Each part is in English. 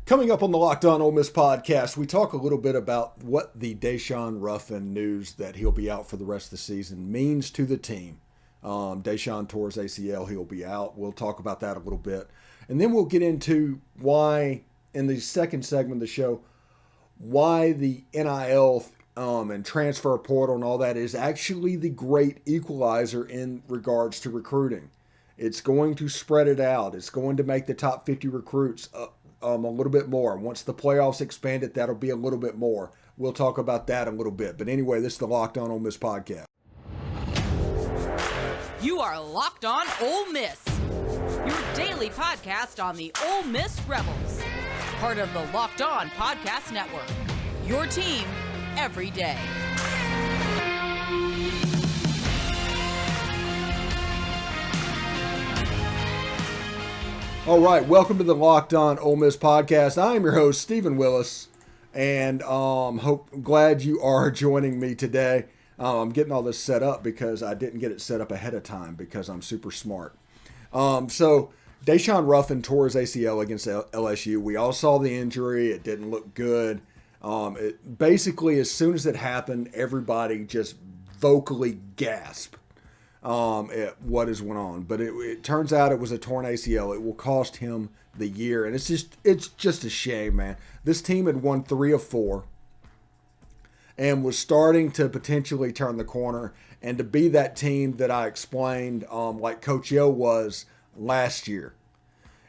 Coming up on the Locked On Ole Miss podcast, we talk a little bit about what the Daeshun Ruffin news that he'll be out for the rest of the season means to the team. Daeshun tore his ACL, he'll be out. We'll talk about that a little bit. And then we'll get into why, in the second segment of the show, why the NIL and transfer portal and all that is actually the great equalizer in regards to recruiting. It's going to spread it out. It's going to make the top 50 recruits a little bit more. Once the playoffs expand it, that'll be a little bit more. We'll talk about that a little bit. But anyway, this is the Locked On Ole Miss podcast. You are Locked On Ole Miss, your daily podcast on the Ole Miss Rebels. Part of the Locked On Podcast Network, your team every day. All right, welcome to the Locked On Ole Miss podcast. I am your host, Stephen Willis, and glad you are joining me today. I'm getting all this set up because I didn't get it set up ahead of time because I'm super smart. So Daeshun Ruffin tore his ACL against LSU. We all saw the injury. It didn't look good. Basically, as soon as it happened, everybody just vocally gasped at what is went on. But it turns out it was a torn ACL. It will cost him the year. And it's just a shame, man. This team had won 3 of 4 and was starting to potentially turn the corner. And to be that team that I explained, like Coach Yo was last year.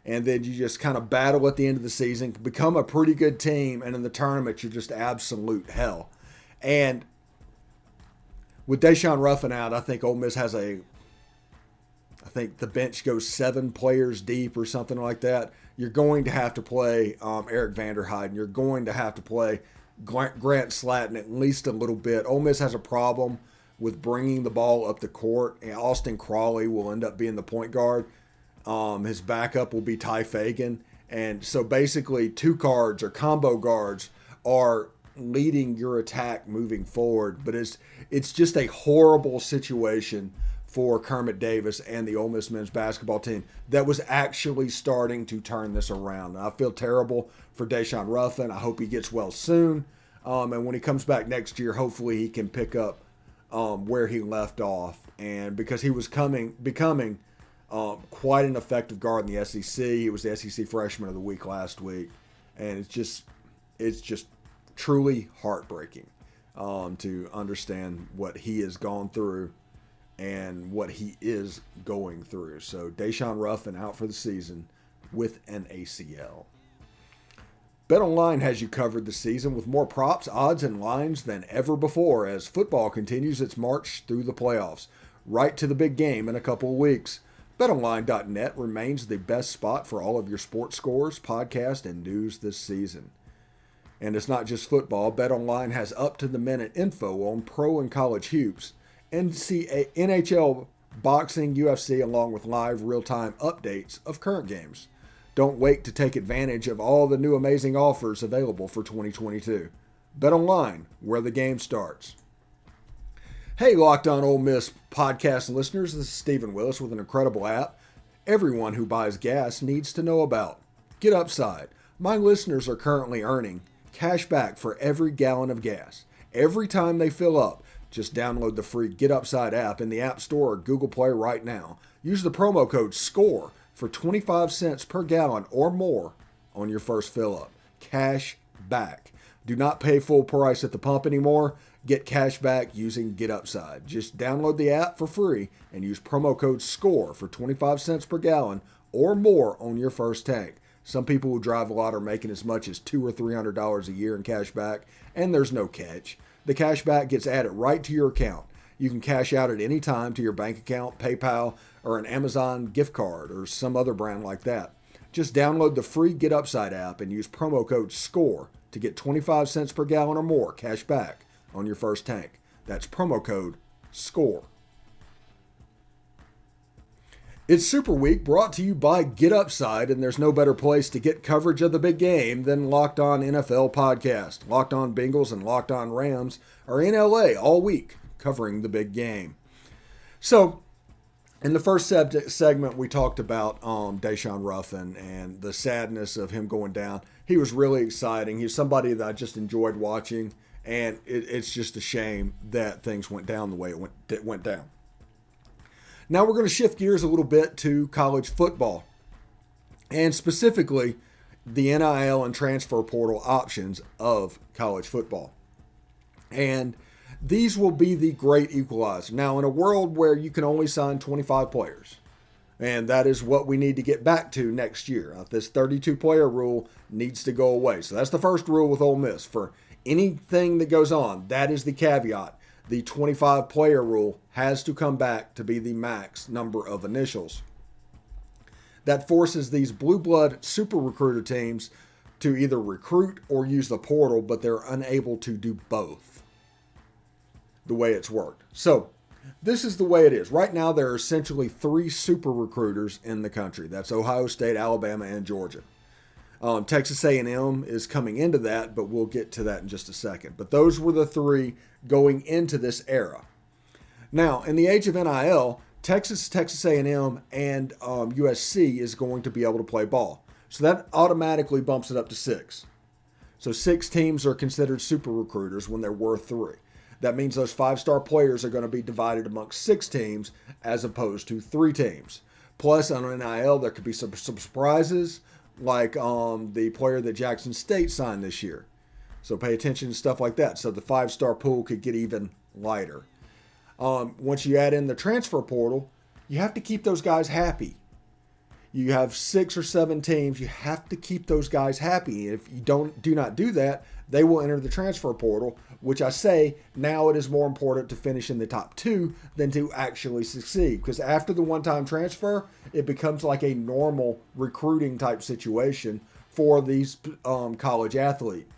And then you just kind of battle at the end of the season, become a pretty good team, and in the tournament, you're just absolute hell. And with Daeshun Ruffin out, I think Ole Miss has I think the bench goes 7 players deep or something like that. You're going to have to play Eric Vanderheiden. You're going to have to play Grant Slatton at least a little bit. Ole Miss has a problem with bringing the ball up the court, and Austin Crawley will end up being the point guard. His backup will be Ty Fagan. And so basically 2 guards or combo guards are leading your attack moving forward. But it's just a horrible situation for Kermit Davis and the Ole Miss men's basketball team that was actually starting to turn this around. And I feel terrible for Daeshun Ruffin. I hope he gets well soon. And when he comes back next year, hopefully he can pick up where he left off. And because he was becoming quite an effective guard in the SEC. He was the SEC Freshman of the Week last week. And it's just truly heartbreaking to understand what he has gone through and what he is going through. So Daeshun Ruffin out for the season with an ACL. BetOnline has you covered this season with more props, odds, and lines than ever before as football continues its march through the playoffs. Right to the big game in a couple of weeks. BetOnline.net remains the best spot for all of your sports scores, podcasts, and news this season. And it's not just football. BetOnline has up-to-the-minute info on pro and college hoops, NHL, boxing, UFC, along with live real-time updates of current games. Don't wait to take advantage of all the new amazing offers available for 2022. BetOnline, where the game starts. Hey, Locked On Ole Miss podcast listeners, this is Stephen Willis with an incredible app everyone who buys gas needs to know about. GetUpside. My listeners are currently earning cash back for every gallon of gas. Every time they fill up, just download the free GetUpside app in the App Store or Google Play right now. Use the promo code SCORE for 25 cents per gallon or more on your first fill up. Cash back. Do not pay full price at the pump anymore. Get cash back using GetUpside. Just download the app for free and use promo code SCORE for 25 cents per gallon or more on your first tank. Some people who drive a lot are making as much as $200 or $300 a year in cash back, and there's no catch. The cash back gets added right to your account. You can cash out at any time to your bank account, PayPal, or an Amazon gift card or some other brand like that. Just download the free GetUpside app and use promo code SCORE to get 25 cents per gallon or more cash back on your first tank. That's promo code SCORE. It's Super Week brought to you by GetUpside, and there's no better place to get coverage of the big game than Locked On NFL podcast. Locked On Bengals and Locked On Rams are in LA all week covering the big game. So In the first segment, we talked about Daeshun Ruffin and the sadness of him going down. He was really exciting. He's somebody that I just enjoyed watching, and it's just a shame that things went down the way it went down. Now we're going to shift gears a little bit to college football, and specifically the NIL and transfer portal options of college football. And these will be the great equalizer. Now, in a world where you can only sign 25 players, and that is what we need to get back to next year. This 32-player rule needs to go away. So that's the first rule with Ole Miss. For anything that goes on, that is the caveat. The 25-player rule has to come back to be the max number of initials. That forces these blue blood super recruiter teams to either recruit or use the portal, but they're unable to do both the way it's worked. So this is the way it is. Right now, there are essentially 3 super recruiters in the country. That's Ohio State, Alabama, and Georgia. Texas A&M is coming into that, but we'll get to that in just a second. But those were the 3 going into this era. Now, in the age of NIL, Texas A&M, and USC is going to be able to play ball. So that automatically bumps it up to 6. So 6 teams are considered super recruiters when there were 3. That means those 5-star players are going to be divided amongst 6 teams as opposed to 3 teams. Plus, on NIL, there could be some surprises, like the player that Jackson State signed this year. So pay attention to stuff like that. So the 5-star pool could get even lighter. Once you add in the transfer portal, you have to keep those guys happy. You have 6 or 7 teams. You have to keep those guys happy. If you do not do that, they will enter the transfer portal, which I say now it is more important to finish in the top 2 than to actually succeed. Because after the one-time transfer, it becomes like a normal recruiting type situation for these college athletes.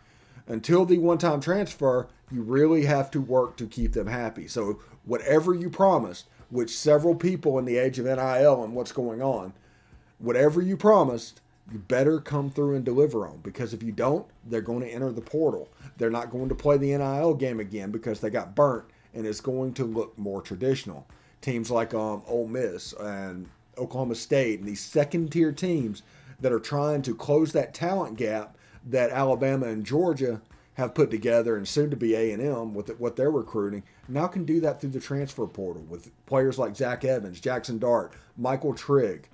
Until the one-time transfer, you really have to work to keep them happy. So whatever you promised, which several people in the age of NIL and what's going on, whatever you promised, you better come through and deliver on. Because if you don't, they're going to enter the portal. They're not going to play the NIL game again because they got burnt, and it's going to look more traditional. Teams like Ole Miss and Oklahoma State and these second-tier teams that are trying to close that talent gap that Alabama and Georgia have put together, and soon to be A&M with what they're recruiting, now can do that through the transfer portal with players like Zach Evans, Jackson Dart, Michael Trigg,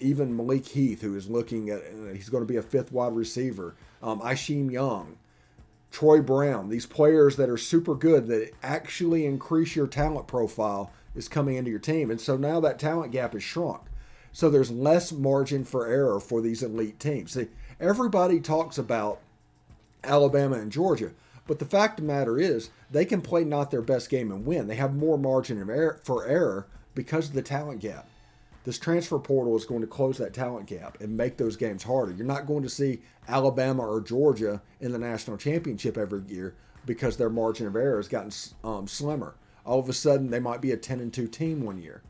even Malik Heath, who is looking at, he's going to be a 5th wide receiver, Isheem Young, Troy Brown. These players that are super good that actually increase your talent profile is coming into your team. And so now that talent gap is shrunk. So there's less margin for error for these elite teams. See, everybody talks about Alabama and Georgia, but the fact of the matter is they can play not their best game and win. They have more margin for error because of the talent gap. This transfer portal is going to close that talent gap and make those games harder. You're not going to see Alabama or Georgia in the national championship every year because their margin of error has gotten slimmer. All of a sudden, they might be a 10-2 team one year.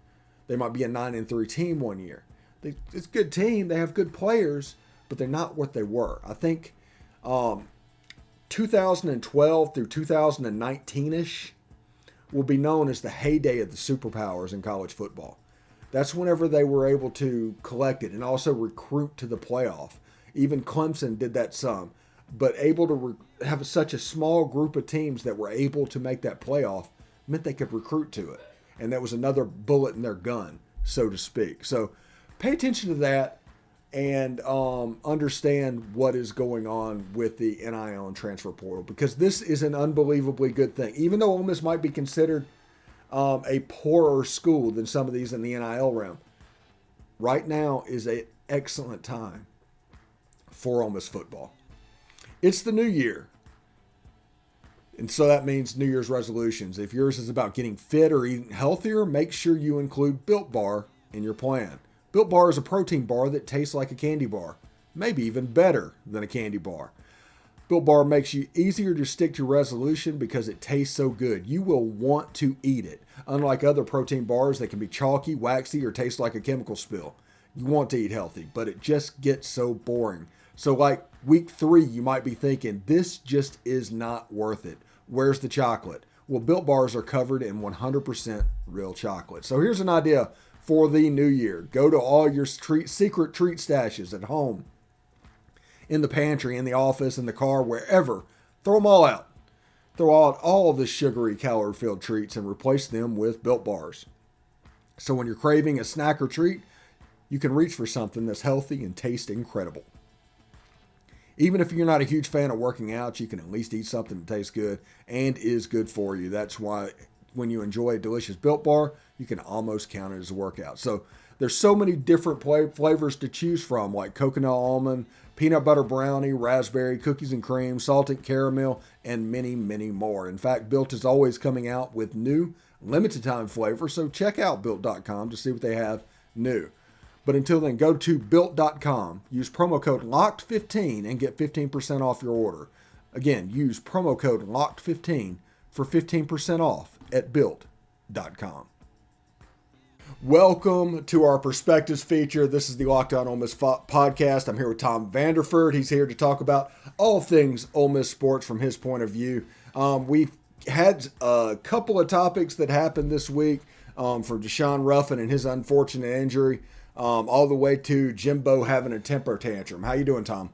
They might be a 9-3 team one year. It's a good team. They have good players, but they're not what they were. I think 2012 through 2019-ish will be known as the heyday of the superpowers in college football. That's whenever they were able to collect it and also recruit to the playoff. Even Clemson did that some, but able to have such a small group of teams that were able to make that playoff meant they could recruit to it. And that was another bullet in their gun, so to speak. So pay attention to that and understand what is going on with the NIL and transfer portal, because this is an unbelievably good thing. Even though Ole Miss might be considered a poorer school than some of these in the NIL realm, right now is an excellent time for Ole Miss football. It's the new year. And so that means New Year's resolutions. If yours is about getting fit or eating healthier, make sure you include Built Bar in your plan. Built Bar is a protein bar that tastes like a candy bar, maybe even better than a candy bar. Built Bar makes you easier to stick to resolution because it tastes so good. You will want to eat it. Unlike other protein bars that can be chalky, waxy, or taste like a chemical spill. You want to eat healthy, but it just gets so boring. So like week 3, you might be thinking, this just is not worth it. Where's the chocolate? Well, Built Bars are covered in 100% real chocolate. So here's an idea for the new year. Go to all your secret treat stashes at home, in the pantry, in the office, in the car, wherever. Throw them all out. Throw out all the sugary, calorie-filled treats and replace them with Built Bars. So when you're craving a snack or treat, you can reach for something that's healthy and tastes incredible. Even if you're not a huge fan of working out, you can at least eat something that tastes good and is good for you. That's why when you enjoy a delicious Built Bar, you can almost count it as a workout. So there's so many different flavors to choose from, like coconut almond, peanut butter brownie, raspberry, cookies and cream, salted caramel, and many, many more. In fact, Built is always coming out with new limited time flavors, so check out Built.com to see what they have new. But until then, go to Built.com, use promo code LOCKED15 and get 15% off your order. Again, use promo code LOCKED15 for 15% off at Built.com. Welcome to our Perspectives feature. This is the Locked On Ole Miss podcast. I'm here with Tom Vanderford. He's here to talk about all things Ole Miss sports from his point of view. We've had a couple of topics that happened this week for Daeshun Ruffin and his unfortunate injury, all the way to Jimbo having a temper tantrum. How you doing, Tom?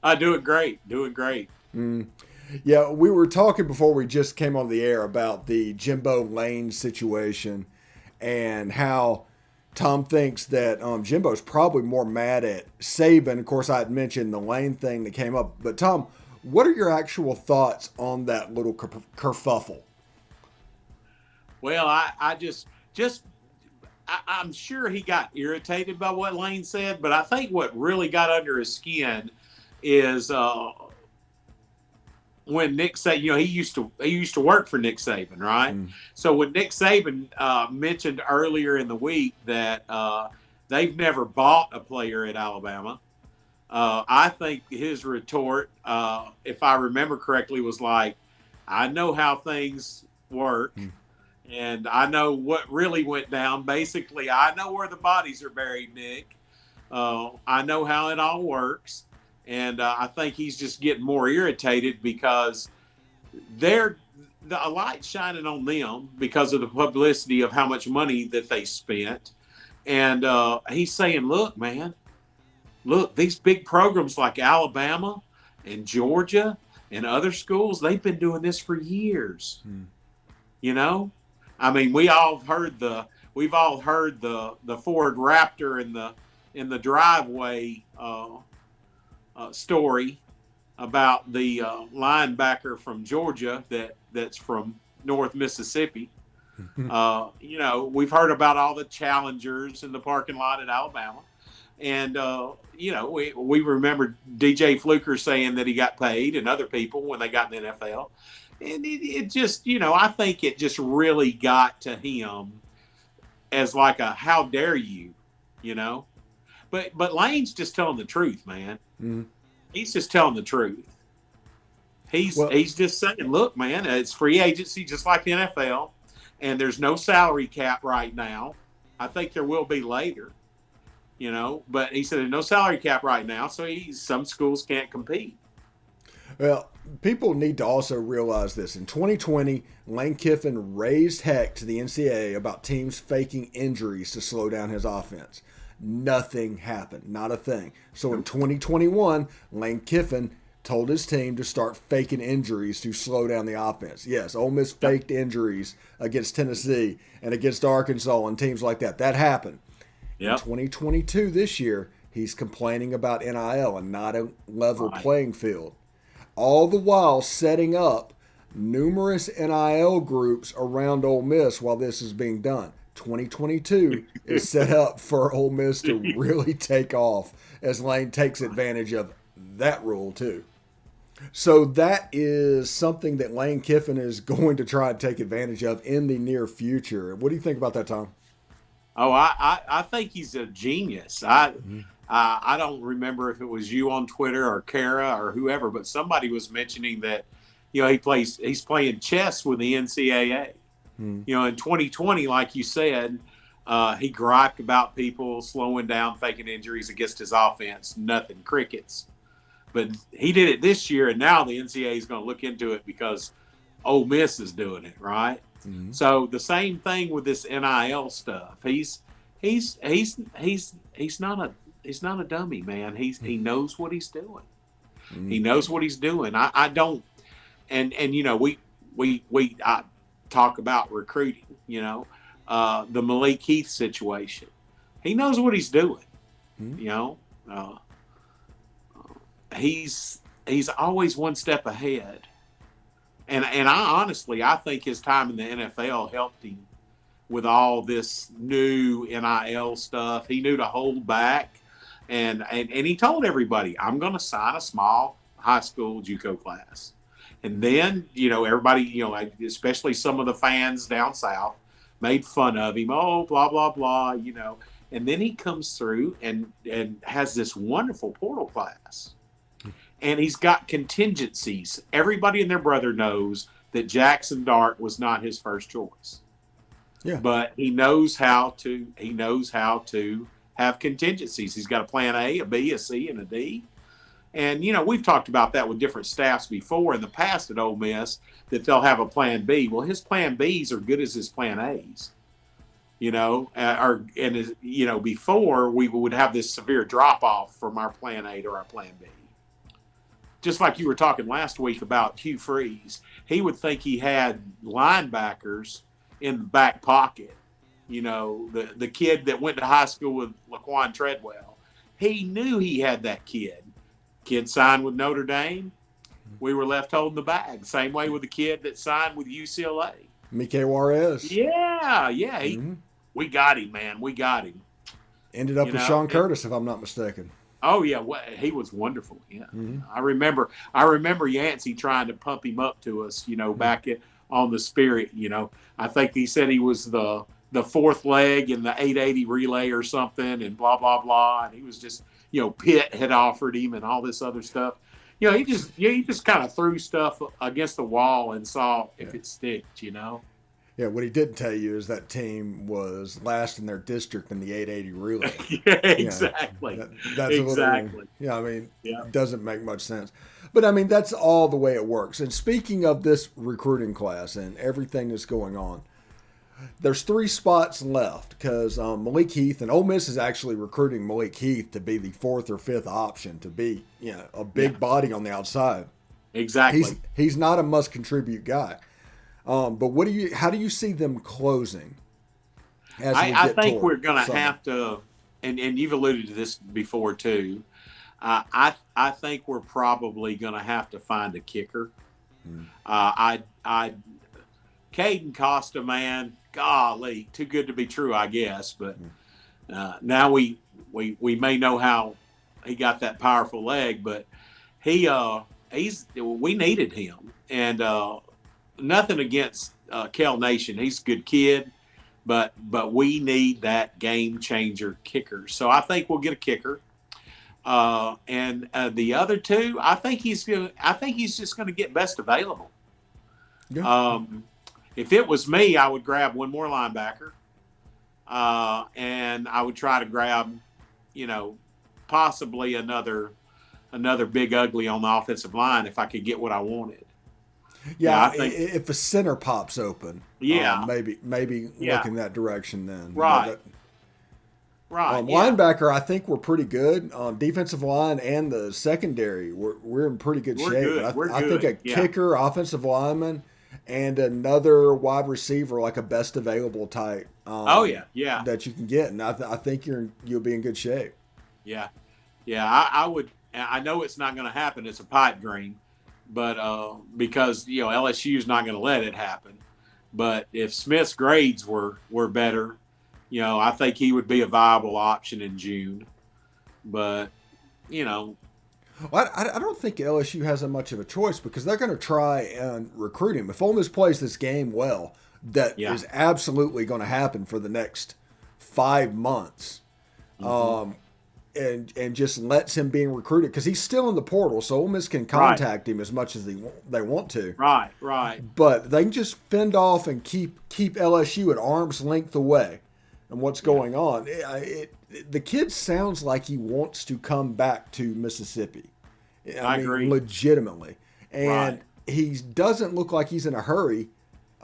I doing great. Yeah, we were talking before we just came on the air about the Jimbo Lane situation and how Tom thinks that Jimbo's probably more mad at Saban. Of course, I had mentioned the Lane thing that came up. But, Tom, what are your actual thoughts on that little kerfuffle? Well, I'm sure he got irritated by what Lane said, but I think what really got under his skin is when Nick Saban, he used to work for Nick Saban, right? So when Nick Saban mentioned earlier in the week that they've never bought a player at Alabama, I think his retort, if I remember correctly, was like, I know how things work. And I know what really went down. Basically, I know where the bodies are buried, Nick. I know how it all works. And I think he's just getting more irritated because a light's shining on them because of the publicity of how much money that they spent. And he's saying, look, man, these big programs like Alabama and Georgia and other schools, they've been doing this for years. You know? I mean, we've all heard the Ford Raptor in the driveway story about the linebacker from Georgia that's from North Mississippi. We've heard about all the challengers in the parking lot at Alabama, and we remember DJ Fluker saying that he got paid, and other people when they got in the NFL. And it just, I think it just really got to him as like a, how dare you, But Lane's just telling the truth, man. He's just telling the truth. He's just saying, look, man, it's free agency just like the NFL, and there's no salary cap right now. I think there will be later, But he said there's no salary cap right now, so some schools can't compete. Well, people need to also realize this. In 2020, Lane Kiffin raised heck to the NCAA about teams faking injuries to slow down his offense. Nothing happened. Not a thing. So in 2021, Lane Kiffin told his team to start faking injuries to slow down the offense. Yes, Ole Miss faked injuries against Tennessee and against Arkansas and teams like that. That happened. In 2022, this year, he's complaining about NIL and not a level playing field. All the while setting up numerous NIL groups around Ole Miss while this is being done. 2022 is set up for Ole Miss to really take off as Lane takes advantage of that rule too. So that is something that Lane Kiffin is going to try to take advantage of in the near future. What do you think about that, Tom? Oh, I think he's a genius. I don't remember if it was you on Twitter or Kara or whoever, but somebody was mentioning that, he's playing chess with the NCAA. In 2020, like you said, he griped about people slowing down, faking injuries against his offense. Nothing, crickets. But he did it this year, and now the NCAA is going to look into it because Ole Miss is doing it, right? Mm-hmm. So the same thing with this NIL stuff. He's not a dummy, man. He knows what he's doing. Mm-hmm. He knows what he's doing. I don't, and I talk about recruiting. The Malik Heath situation. He knows what he's doing. Mm-hmm. He's always one step ahead. And I think his time in the NFL helped him with all this new NIL stuff. He knew to hold back, and he told everybody, "I'm going to sign a small high school JUCO class." And then, everybody, especially some of the fans down south, made fun of him. Oh, blah blah blah, And then he comes through and has this wonderful portal class. And he's got contingencies. Everybody and their brother knows that Jackson Dart was not his first choice. Yeah. But he knows how to have contingencies. He's got a plan A, a B, a C, and a D. And, we've talked about that with different staffs before in the past at Ole Miss, that they'll have a plan B. Well, his plan Bs are good as his plan As. Before we would have this severe drop off from our plan A to our plan B. Just like you were talking last week about Hugh Freeze, he would think he had linebackers in the back pocket. The kid that went to high school with Laquan Treadwell, he knew he had that kid. Kid signed with Notre Dame, we were left holding the bag. Same way with the kid that signed with UCLA. Mike Juarez. Yeah. Mm-hmm. We got him, man. We got him. Ended up with Sean Curtis, if I'm not mistaken. Oh yeah, he was wonderful. Yeah, mm-hmm. I remember Yancey trying to pump him up to us. Back on the Spirit. I think he said he was the fourth leg in the 880 relay or something, and blah blah blah. And he was just, Pitt had offered him and all this other stuff. He just kind of threw stuff against the wall and saw if it sticked. Yeah, what he didn't tell you is that team was last in their district in the 880 relay. Yeah, exactly. That's exactly. It doesn't make much sense. But, that's all the way it works. And speaking of this recruiting class and everything that's going on, there's 3 spots left because Malik Heath, and Ole Miss is actually recruiting Malik Heath to be the 4th or 5th option, to be a big body on the outside. Exactly. He's not a must-contribute guy. But how do you see them closing? I think we're going to have to, and you've alluded to this before too. I think we're probably going to have to find a kicker. Caden Costa, man, golly, too good to be true, I guess. But now we may know how he got that powerful leg, but we needed him, and nothing against Kel Nation. He's a good kid, but we need that game changer kicker. So I think we'll get a kicker. And the other 2, I think he's just going to get best available. Yeah. If it was me, I would grab one more linebacker, and I would try to grab, possibly another big ugly on the offensive line if I could get what I wanted. Yeah, I think if a center pops open, maybe look in that direction then. Right. Right. Linebacker, I think we're pretty good. Defensive line and the secondary, we're in pretty good shape. I think a kicker, offensive lineman, and another wide receiver, like a best available type. That you can get, and I think you'll be in good shape. Yeah. I would. I know it's not going to happen. It's a pipe dream. But because LSU is not going to let it happen, but if Smith's grades were better, I think he would be a viable option in June. But well, I don't think LSU has that much of a choice because they're going to try and recruit him. If Ole Miss plays this game well, that is absolutely going to happen for the next 5 months. Mm-hmm. And just lets him being recruited because he's still in the portal, so Ole Miss can contact him as much as they want to. Right. But they can just fend off and keep LSU at arm's length away and what's going on. The kid sounds like he wants to come back to Mississippi. I agree. Legitimately. And he doesn't look like he's in a hurry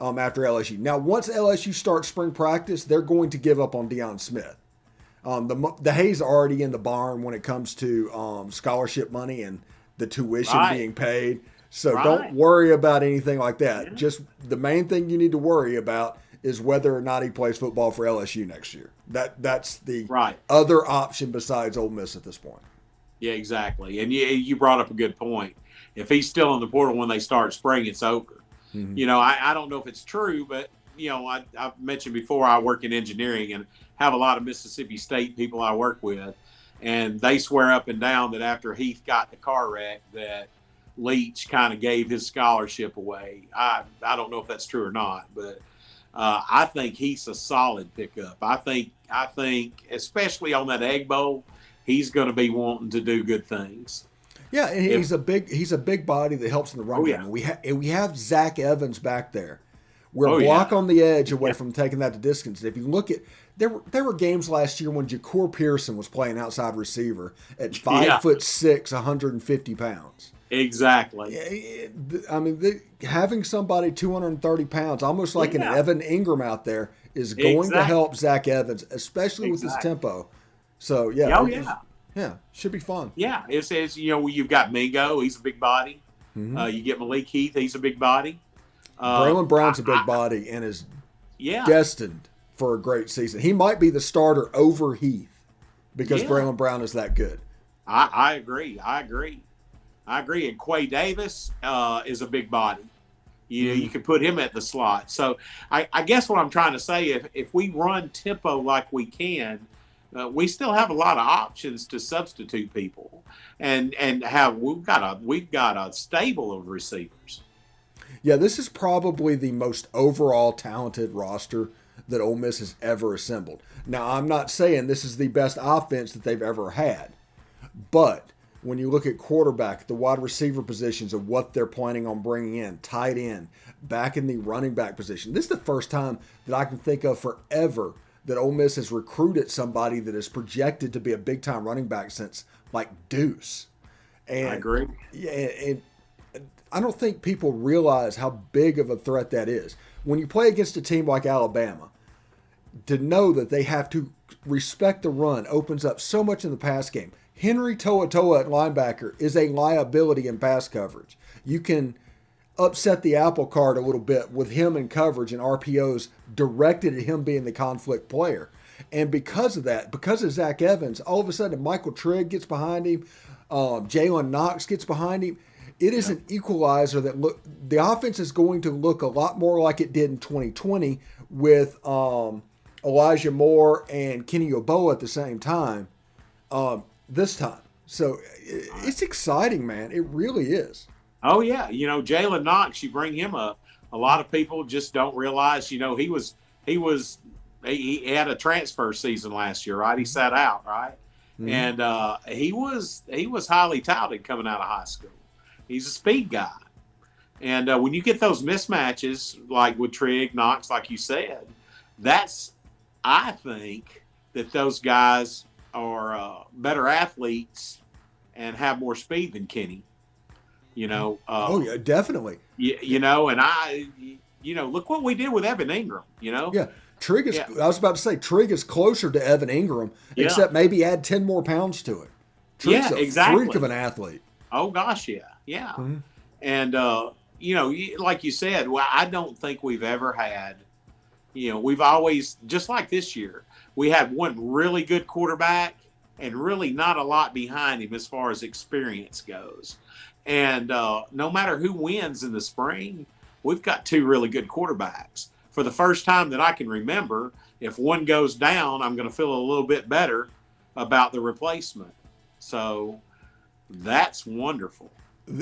after LSU. Now, once LSU starts spring practice, they're going to give up on Deion Smith. The hay's already in the barn when it comes to scholarship money and the tuition being paid. So don't worry about anything like that. Yeah. Just the main thing you need to worry about is whether or not he plays football for LSU next year. That's the other option besides Ole Miss at this point. Yeah, exactly. And you brought up a good point. If he's still in the portal when they start spring, it's over. Mm-hmm. I don't know if it's true, but, I've mentioned before I work in engineering and have a lot of Mississippi State people I work with, and they swear up and down that after Heath got the car wreck that Leach kind of gave his scholarship away. I don't know if that's true or not, but I think he's a solid pickup. I think especially on that Egg Bowl, he's going to be wanting to do good things. Yeah, and he's a big body that helps in the run game. We have Zach Evans back there. We're block on the edge away from taking that to distance. If you look at there were games last year when Jacour Pearson was playing outside receiver at 5'6", 150 pounds. Exactly. I mean, having somebody 230 pounds, almost like an Evan Ingram out there, is going to help Zach Evans, especially with his tempo. So should be fun. Yeah, it says you've got Mingo, he's a big body. Mm-hmm. You get Malik Heath, he's a big body. Braylon Brown's a big body and is destined for a great season. He might be the starter over Heath because Braylon Brown is that good. I agree. And Quay Davis is a big body. You could put him at the slot. So I guess what I'm trying to say, if we run tempo like we can, we still have a lot of options to substitute people, and we've got a stable of receivers. Yeah, this is probably the most overall talented roster that Ole Miss has ever assembled. Now, I'm not saying this is the best offense that they've ever had, but when you look at quarterback, the wide receiver positions of what they're planning on bringing in, tight end, back in the running back position, this is the first time that I can think of forever that Ole Miss has recruited somebody that is projected to be a big-time running back since, like, Deuce. And, I agree. Yeah, and I don't think people realize how big of a threat that is. When you play against a team like Alabama, to know that they have to respect the run opens up so much in the pass game. Henry To'oTo'o at linebacker is a liability in pass coverage. You can upset the apple cart a little bit with him in coverage and RPOs directed at him being the conflict player. And because of that, because of Zach Evans, all of a sudden Michael Trigg gets behind him, Jalen Knox gets behind him. It is an equalizer that the offense is going to look a lot more like it did in 2020 with Elijah Moore and Kenny Yeboah at the same time this time. So it's exciting, man. It really is. Oh, yeah. Jalen Knox, you bring him up. A lot of people just don't realize, he had a transfer season last year, right? He sat out, right? Mm-hmm. And he was highly touted coming out of high school. He's a speed guy. And when you get those mismatches, like with Trigg, Knox, like you said, I think that those guys are better athletes and have more speed than Kenny. Oh, yeah, definitely. And look what we did with Evan Ingram, Yeah. Trigg is, I was about to say, Trigg is closer to Evan Ingram, except maybe add 10 more pounds to it. Trigg's a freak of an athlete. Oh, gosh, yeah. Yeah. Mm-hmm. And, like you said, I don't think we've ever had, we've always, just like this year, we had one really good quarterback and really not a lot behind him as far as experience goes. And no matter who wins in the spring, we've got two really good quarterbacks. For the first time that I can remember, if one goes down, I'm going to feel a little bit better about the replacement. So that's wonderful.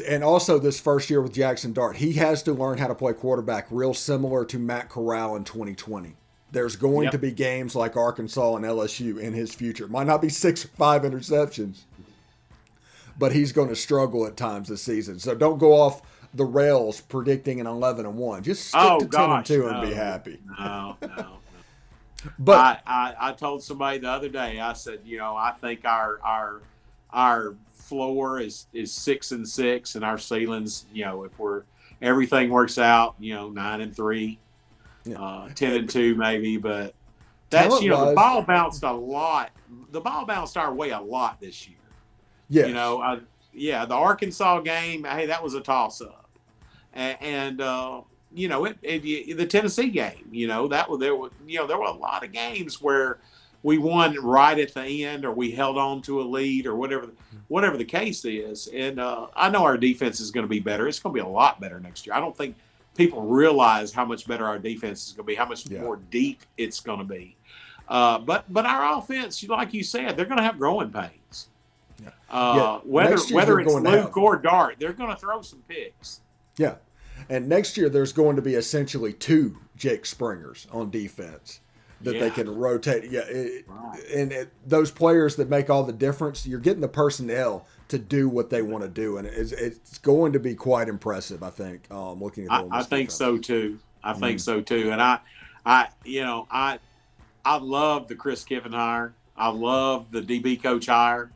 And also this first year with Jackson Dart, he has to learn how to play quarterback real similar to Matt Corral in 2020. There's going to be games like Arkansas and LSU in his future. It might not be 6 or 5 interceptions, but he's going to struggle at times this season. So don't go off the rails predicting an 11-1. Just stick to 10-2 and be happy. No. But I told somebody the other day, I said, I think our floor is 6-6 and our ceilings, if we're everything works out, 9-3, 10-2 maybe, but that's, the ball bounced a lot. The ball bounced our way a lot this year. Yes. The Arkansas game, hey, that was a toss-up. And the Tennessee game, there were a lot of games where we won right at the end, or we held on to a lead, or whatever the case is. And I know our defense is going to be better. It's going to be a lot better next year. I don't think people realize how much better our defense is going to be, how much more deep it's going to be. But our offense, like you said, they're going to have growing pains. Whether it's Luke or Dart, they're going to throw some picks. Yeah. And next year there's going to be essentially 2 Jake Springers on defense that they can rotate. Those players that make all the difference, you're getting the personnel to do what they want to do, and it's going to be quite impressive, I think. Looking at I think so too. And I love the Chris Kiffin hire. I love the DB coach hire.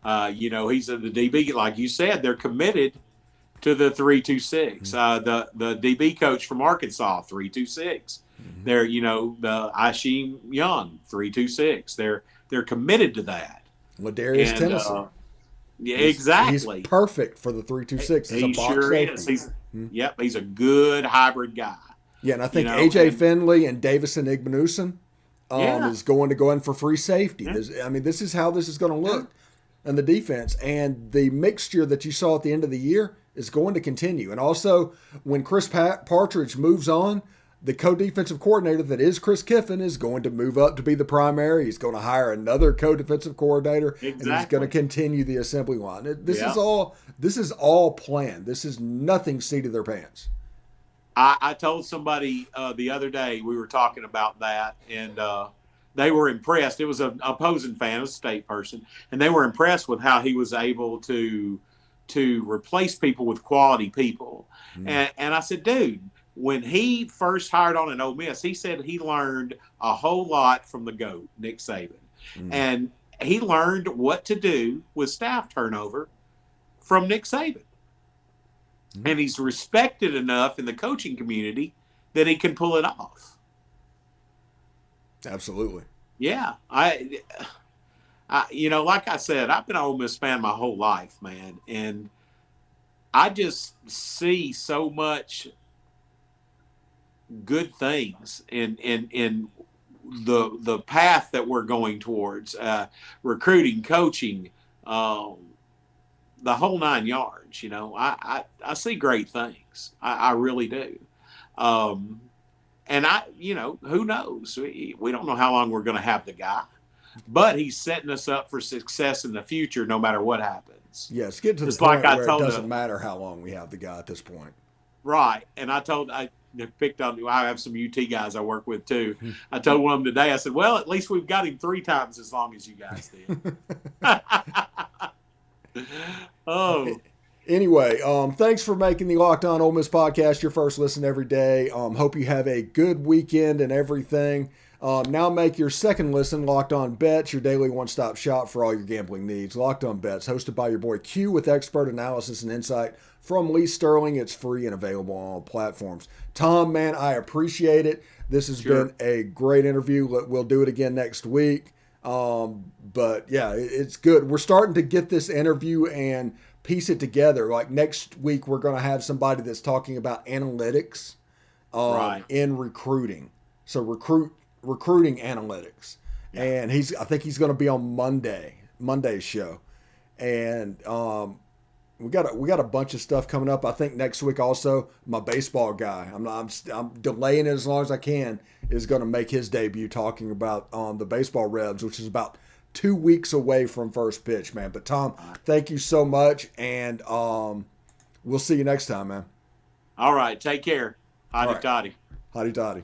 He's the DB, like you said, they're committed to the 3-2-6. The DB coach from Arkansas, 3-2-6. They're, the Isheem Young, 3-2-6. They're committed to that. Ladarius Tennessee. Exactly. He's perfect for the 3-2-6. He sure is. He's a good hybrid guy. Yeah, and I think AJ Finley and Davison Igbenuson is going to go in for free safety. Yeah. This is how this is going to look in the defense. And the mixture that you saw at the end of the year is going to continue. And also, when Chris Partridge moves on, the co-defensive coordinator that is Chris Kiffin is going to move up to be the primary. He's going to hire another co-defensive coordinator, and he's going to continue the assembly line. This is all planned. This is nothing seat of their pants. I told somebody the other day, we were talking about that, and they were impressed. It was an opposing fan, a state person, and they were impressed with how he was able to replace people with quality people. And I said, dude, when he first hired on at Ole Miss, he said he learned a whole lot from the GOAT, Nick Saban. And he learned what to do with staff turnover from Nick Saban. And he's respected enough in the coaching community that he can pull it off. Absolutely. Yeah. I like I said, I've been an Ole Miss fan my whole life, man. And I just see so much good things in the path that we're going towards, recruiting, coaching, the whole 9 yards. I see great things. I really do. And who knows? We don't know how long we're going to have the guy, but he's setting us up for success in the future, no matter what happens. Yes, get to the point where it doesn't matter how long we have the guy at this point. Right. And I picked on, I have some UT guys I work with too. I told one of them today, I said, well, at least we've got him 3 times as long as you guys did. Anyway, thanks for making the Locked On Ole Miss podcast your first listen every day. Hope you have a good weekend and everything. Now make your second listen Locked On Bets, your daily one-stop shop for all your gambling needs. Locked On Bets, hosted by your boy Q with expert analysis and insight from Lee Sterling. It's free and available on all platforms. Tom, man, I appreciate it. This has been a great interview. We'll do it again next week. But yeah, it's good. We're starting to get this interview and piece it together. Like next week, we're going to have somebody that's talking about analytics in recruiting. So recruiting analytics. Yeah. And I think he's going to be on Monday's show. And we got a bunch of stuff coming up. I think next week also my baseball guy, I'm delaying it as long as I can, is going to make his debut talking about the baseball Rebs, which is about 2 weeks away from first pitch, man. But Tom, thank you so much, and we'll see you next time, man. All right, take care. Hotty toddy. Hotty toddy.